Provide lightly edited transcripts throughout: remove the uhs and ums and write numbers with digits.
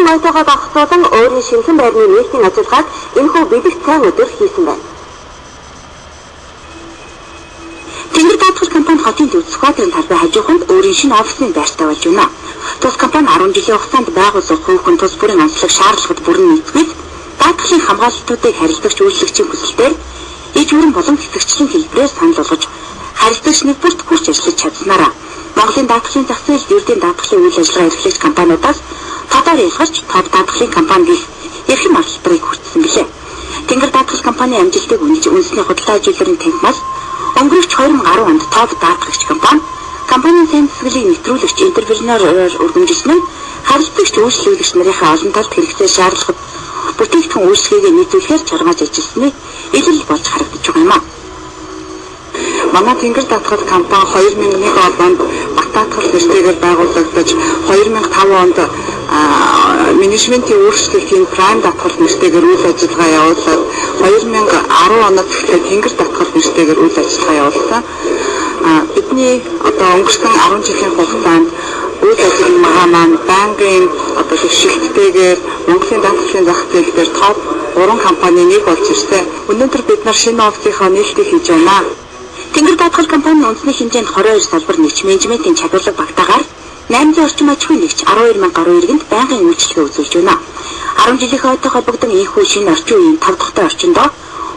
нойтойгоо багасуулан өөрийн шинэхэн байрны нийтийн ажиллагааг энэхүү бэлэг цайн өдөр хийсэн байна. Тэнгэр даатгал компани хотын төв Сүхбаатарын талбай хажууханд өөрийн шинэ офисны байртай болж байна. Тус компани 10 жилийн хугацаанд байгуулсан хүүхэн тус бүрийн онцлог шаардлагад бүрэн нийцгэж даатгалын хамгаалалтуудыг харилцагч үйлчлэгчийн хүсэлтээр иж бүрэн болон цэцэгчлийн хэлбэрээр санал болгож харилцагч нэг бүрт хүрч ажиллаж чадсанараа Монголын даатгалын зах зээлд ердийн даатгалын үйл ажиллагаа эрхлэгч компаниудаас тодор ялгарч топ даатгалын компани гэх эрхэм албарыг хүртсэн билээ. Тэнгэр даатгал компани амжилтыг үнэлж үндэсний худалдаа ажилтны танхимаас өнгөрөх 2010 онд топ даатгалагч компанийн сайн засаглалыг нэвтрүүлэгч интерпренероор өргөмжилсөн нь харилцагч үйлчлүүлэгч нарынхаа олон талд хэрэгцээ шаардлагад бүтээгдэхүүн үйлчлэгийг нийцүүлэхээр чармааж ажилласны илэрэл болж харагдаж байгаа юм а. Манай Тэнгэр даатгал компани 2001 онд Бат даатгал нэртэйгээр байгуулагдаж 2005 онд менежментийн өөрчлөлтийн Prime даатгал нэртэйгээр үйл ажиллагаа явуулаад 2010 оноос эхлээд Тэнгэр даатгал нэртэйгээр үйл ажиллагаа явуулсан. Бидний одоо өнгөрсөн 10 жилийн хугацаанд үйл ажиллагаа маань банкын одоо шилттэйгээр Монголын даатгалын зах зээл дээр топ 3 компани нэг болж ирсэн. Өнөөдөр бид нар шинэ офисийнхаа нийлтийг хийж байна. Тэнгэр даатгал компани үндэсний хэмжээнд 22 салбар нэгж менежментийн чадварлаг багтаагаар 800 орчим аж ахуйн нэгж 12,000 гаруй иргэнд байнгын үйлчлэгээ үзүүлж байна. 10 жилийн хойтой холбогдсон энэхүү шинэ орчин үеийн 5 дахь орчиндөө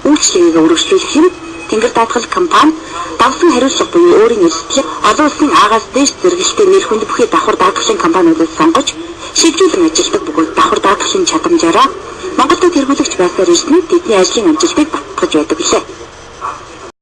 үйлчлэгийг өргөжлүүлэх юм Тэнгэр даатгал компани давсан хариуцлага буюу өөрийн эрсдлийг олон улсын агаас дээш зэрэгэлтэй нэр хүнд бүхий давхар даатгалын компаниудаас сонгож шилжүүлэн ажилладаг бөгөөд давхар даатгалын чадамжаараа Монголд тэргүүлэгч байсаар ирсэн тэдний ажлын амжилтыг баталгаж байдаг билээ.